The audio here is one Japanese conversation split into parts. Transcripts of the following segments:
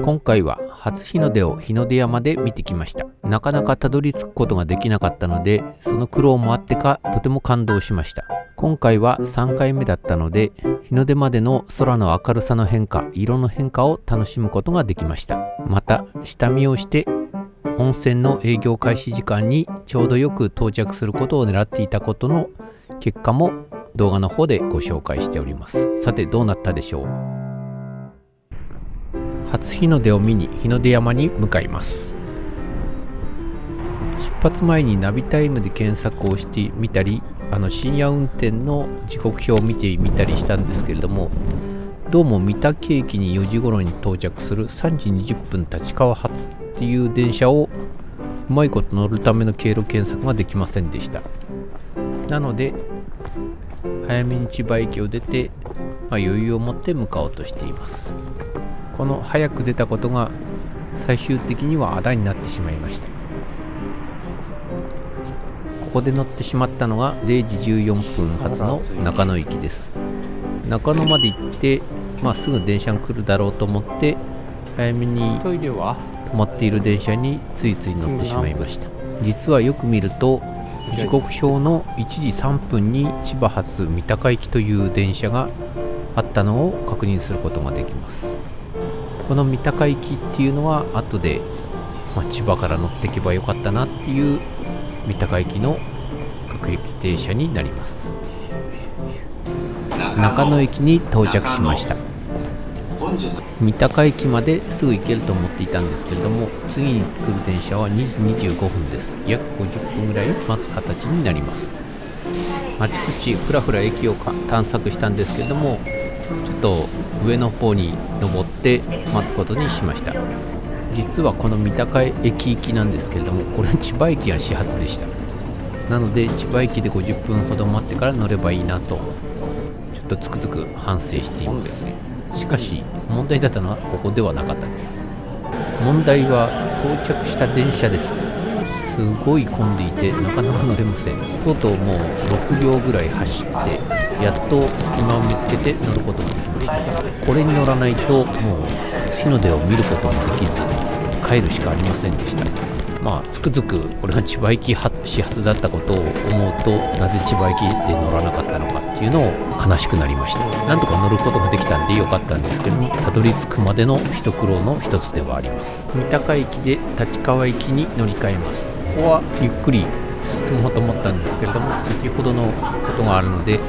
今回は初日の出を日の出山で見てきました。なかなかたどり着くことができなかったので、その苦労もあってかとても感動しました。今回は3回目だったので、日の出までの空の明るさの変化、色の変化を楽しむことができました。また下見をして温泉の営業開始時間にちょうどよく到着することを狙っていたことの結果も動画の方でご紹介しております。さてどうなったでしょう。初日の出を見に日の出山に向かいます。出発前にナビタイムで検索をしてみたり、深夜運転の時刻表を見てみたりしたんですけれども、どうも三宅駅に4時頃に到着する3時20分立川発っていう電車をうまいこと乗るための経路検索ができませんでした。なので早めに千葉駅を出て、余裕を持って向かおうとしています。この早く出たことが最終的にはあだになってしまいました。ここで乗ってしまったのが0時14分発の中野駅です。中野まで行って、すぐ電車が来るだろうと思って早めに止まっている電車についつい乗ってしまいました。実はよく見ると時刻表の1時3分に千葉発三鷹行きという電車があったのを確認することができます。この三鷹行きっていうのは後で、千葉から乗っていけばよかったなっていう三鷹行きの各駅停車になります。中野駅に到着しました。三鷹駅まですぐ行けると思っていたんですけれども、次に来る電車は2時25分です。約50分ぐらい待つ形になります。あちこちふらふら駅を探索したんですけれども、ちょっと上の方に登って待つことにしました。実はこの三鷹駅行きなんですけれども、これ千葉駅が始発でした。なので千葉駅で50分ほど待ってから乗ればいいなと、ちょっとつくづく反省しています。しかし問題だったのはここではなかったです。問題は到着した電車です。すごい混んでいてなかなか乗れません。とうとうもう6両ぐらい走ってやっと隙間を見つけて乗ることができました。これに乗らないともう日の出を見ることもできず帰るしかありませんでした。つくづくこれが千葉駅始発だったことを思うと、なぜ千葉駅で乗らなかったのかっていうのを悲しくなりました。なんとか乗ることができたんでよかったんですけども、たどり着くまでの一苦労の一つではあります。三鷹駅で立川駅に乗り換えます。ここはゆっくり進もうと思ったんですけれども、先ほどのことがあるので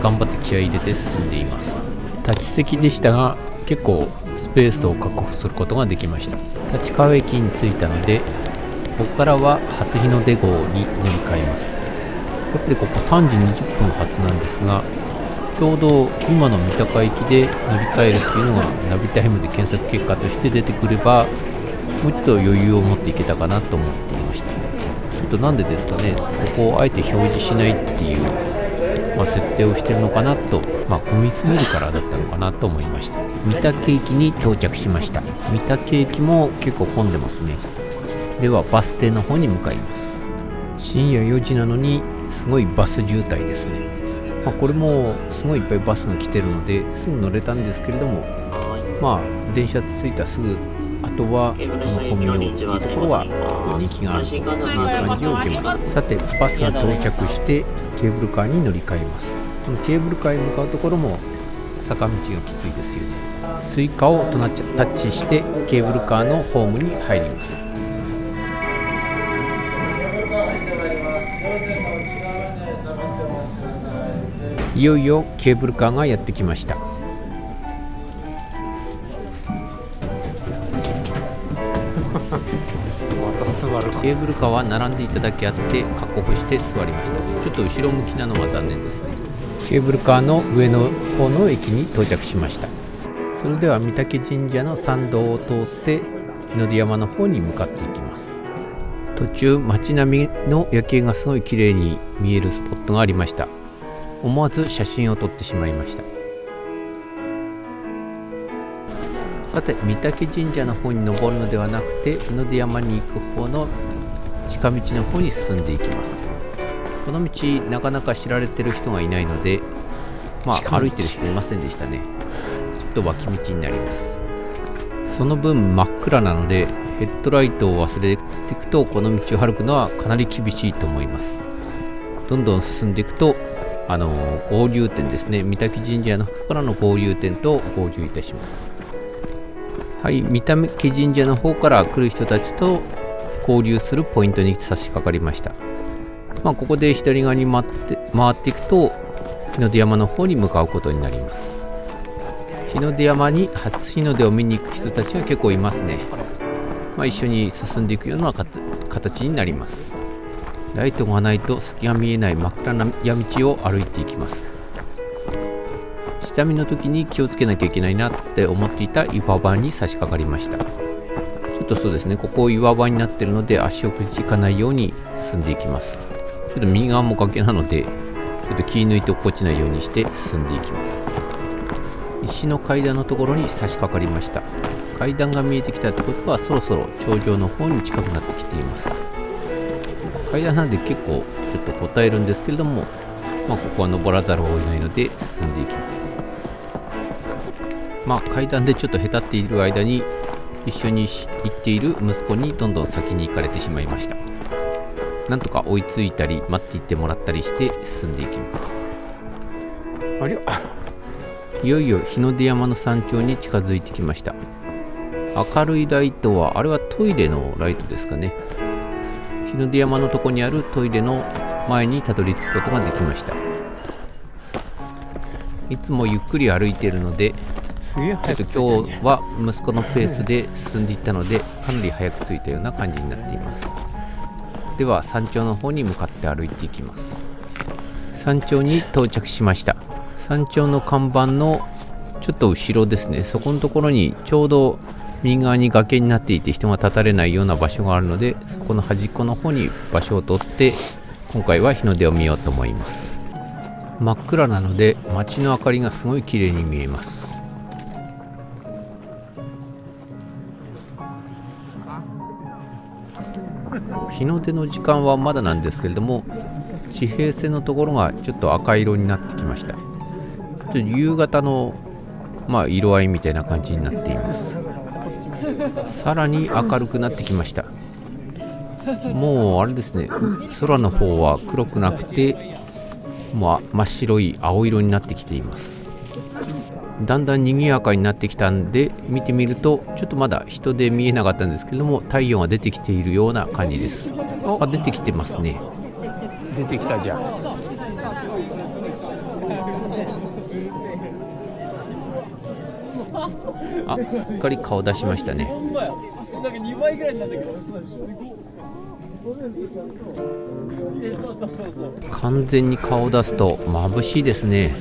頑張って気合い入れて進んでいます。立ち席でしたが結構スペースを確保することができました。立川駅に着いたので、ここからは初日の出号に乗り換えます。やっぱりここ3時20分発なんですが、ちょうど今の三鷹駅で乗り換えるっていうのがナビタイムで検索結果として出てくれば、もうちょっと余裕を持っていけたかなと思っていました。ちょっとなんでですかね、ここをあえて表示しないっていう、設定をしてるのかなと、混みすぎるからだったのかなと思いました。三鷹駅に到着しました。三鷹駅も結構混んでますね。ではバス停の方に向かいます。深夜4時なのにすごいバス渋滞ですね。これもすごいいっぱいバスが来てるのですぐ乗れたんですけれども、電車着いたすぐあとはこのコミュニティところは結構人気があるという感じを受けました。さてバスが到着してケーブルカーに乗り換えます。このケーブルカーへ向かうところも坂道がきついですよね。スイカをタッチしてケーブルカーのホームに入ります。いよいよケーブルカーがやってきました。ケーブルカーは並んでいただけあって確保して座りました。ちょっと後ろ向きなのは残念ですね。ケーブルカーの上の方の駅に到着しました。それでは御嶽神社の参道を通って日の出山の方に向かっていきます。途中街並みの夜景がすごい綺麗に見えるスポットがありました。思わず写真を撮ってしまいました。さて御嶽神社の方に登るのではなくて日の出山に行く方の近道の方に進んでいきます。この道なかなか知られてる人がいないので、歩いてる人いませんでしたね。ちょっと脇道になります。その分真っ暗なのでヘッドライトを忘れていくとこの道を歩くのはかなり厳しいと思います。どんどん進んでいくと合流点ですね、御嶽神社の方からの合流点と合流いたします。はい、御嶽神社の方から来る人たちと合流するポイントに差し掛かりました。ここで左側に回っていくと日の出山の方に向かうことになります。日の出山に初日の出を見に行く人たちが結構いますね。一緒に進んでいくような形になります。ライトがないと先が見えない真っ暗な夜道を歩いていきます。下見の時に気をつけなきゃいけないなって思っていた岩場に差し掛かりました。ちょっとそうですね、ここ岩場になっているので足をくじかないように進んでいきます。ちょっと右側も崖なのでちょっと気抜いて落っこちないようにして進んでいきます。石の階段のところに差し掛かりました。階段が見えてきたってことはそろそろ頂上の方に近くなってきています。階段なんで結構ちょっと答えるんですけれども、ここは登らざるを得ないので進んでいきます。階段でちょっとへたっている間に一緒に行っている息子にどんどん先に行かれてしまいました。なんとか追いついたり待っていってもらったりして進んでいきます。いよいよ日の出山の山頂に近づいてきました。明るいライトはあれはトイレのライトですかね。日の出山のとこにあるトイレの前にたどり着くことができました。いつもゆっくり歩いているのでちょっと今日は息子のペースで進んでいったのでかなり早く着いたような感じになっています。では山頂の方に向かって歩いていきます。山頂に到着しました。山頂の看板のちょっと後ろですね、そこのところにちょうど右側に崖になっていて人が立たれないような場所があるので、そこの端っこの方に場所を取って今回は日の出を見ようと思います。真っ暗なので街の明かりがすごい綺麗に見えます。日の出の時間はまだなんですけれども、地平線のところがちょっと赤色になってきました。ちょっと夕方の色合いみたいな感じになっています。さらに明るくなってきました。もうあれですね、空の方は黒くなくて真っ白い青色になってきています。だんだん賑やかになってきたんで見てみるとちょっとまだ人で見えなかったんですけども、太陽が出てきているような感じです。出てきてますね。出てきたじゃん。すっかり顔出しましたね。完全に顔を出すと眩しいですね。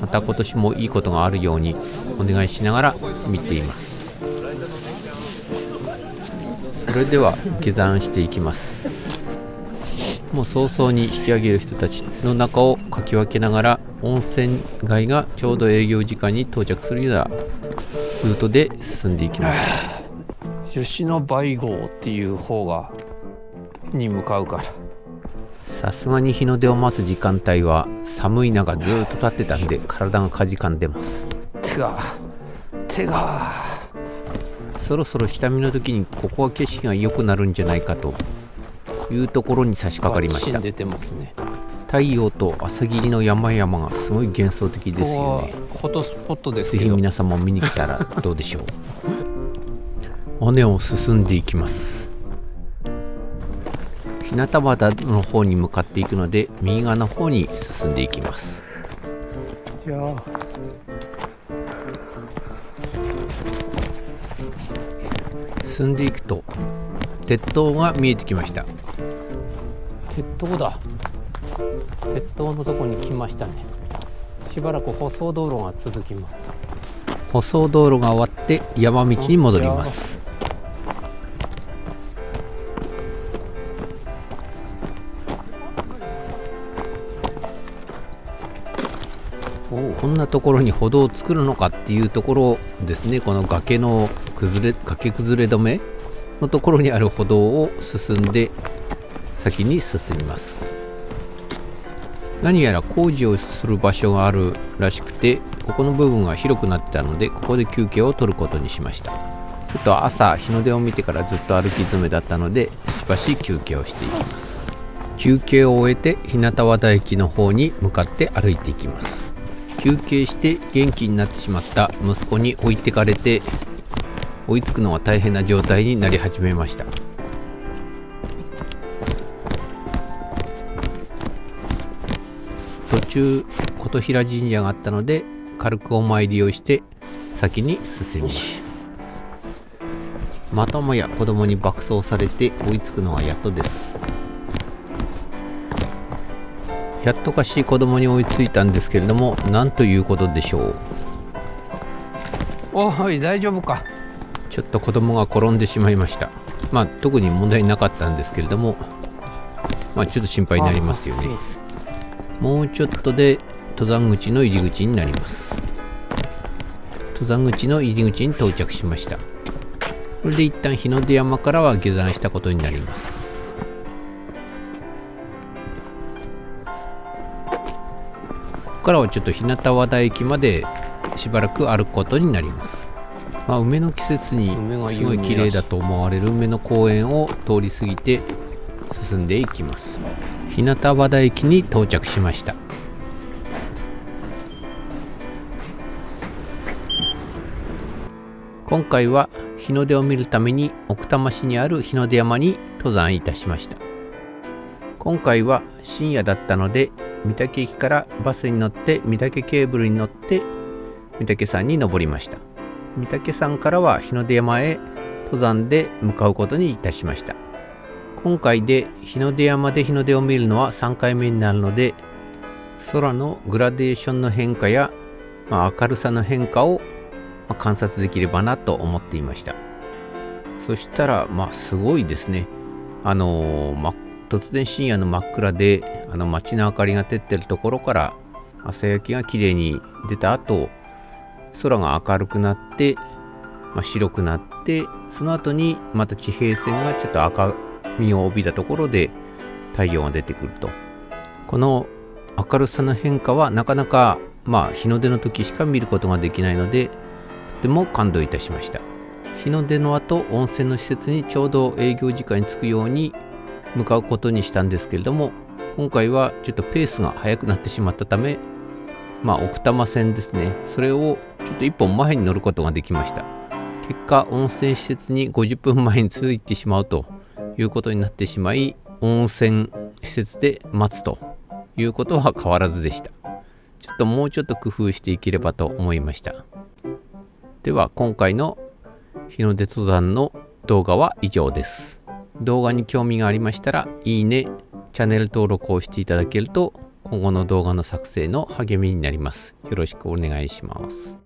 また今年もいいことがあるようにお願いしながら見ています。それでは下山していきます。もう早々に引き上げる人たちの中をかき分けながら温泉街がちょうど営業時間に到着するようなルートで進んでいきます。吉野梅郷っていう方に向かうから。さすがに日の出を待つ時間帯は寒い中ずっと立ってたんで体がかじかんでます。手がそろそろ下見の時にここは景色が良くなるんじゃないかというところに差し掛かりました。出てますね。太陽と朝霧の山々がすごい幻想的ですよね。フォトスポットですけど、ぜひ皆さんも見に来たらどうでしょう。尾根を進んでいきます。日向端の方に向かっていくので右側の方に進んでいきます。進んでいくと鉄塔が見えてきました。鉄塔だ。鉄塔のとこに来ましたね。しばらく舗装道路が続きます。舗装道路が終わって山道に戻ります。こんなところに歩道を作るのかっていうところですね。この崖崩れ止めのところにある歩道を進んで先に進みます。何やら工事をする場所があるらしくてここの部分が広くなってたので、ここで休憩を取ることにしました。ちょっと朝日の出を見てからずっと歩き詰めだったので、しばし休憩をしていきます。休憩を終えて日向和田駅の方に向かって歩いていきます。休憩して元気になってしまった息子に置いてかれて、追いつくのは大変な状態になり始めました。途中琴平神社があったので、軽くお参りをして先に進みます。またもや子供に爆走されて追いつくのはやっとです。やっとかし子供に追いついたんですけれども、なんということでしょう。おい、大丈夫か。ちょっと子供が転んでしまいました。特に問題なかったんですけれども、ちょっと心配になりますよね。もうちょっとで登山口の入り口になります。登山口の入り口に到着しました。これで一旦日の出山からは下山したことになります。ここからはちょっと日向和田駅までしばらく歩くことになります。梅の季節にすごい綺麗だと思われる梅の公園を通り過ぎて進んでいきます。日向和田駅に到着しました。今回は日の出を見るために奥多摩市にある日の出山に登山いたしました。今回は深夜だったので、御嶽駅からバスに乗って御嶽ケーブルに乗って御嶽山に登りました。御嶽山からは日の出山へ登山で向かうことにいたしました。今回で日の出山で日の出を見るのは3回目になるので、空のグラデーションの変化や、明るさの変化を観察できればなと思っていました。そしたらすごいですね。突然深夜の真っ暗で街の明かりが照ってるところから朝焼けが綺麗に出た後、空が明るくなって、白くなって、その後にまた地平線がちょっと赤みを帯びたところで太陽が出てくると。この明るさの変化はなかなか日の出の時しか見ることができないので、とても感動いたしました。日の出の後、温泉の施設にちょうど営業時間に着くように向かうことにしたんですけれども、今回はちょっとペースが速くなってしまったため、奥多摩線ですね、それをちょっと一本前に乗ることができました。結果、温泉施設に50分前に着いてしまうということになってしまい、温泉施設で待つということは変わらずでした。もうちょっと工夫していければと思いました。では今回の日の出登山の動画は以上です。動画に興味がありましたら、いいね、チャンネル登録をしていただけると今後の動画の作成の励みになります。よろしくお願いします。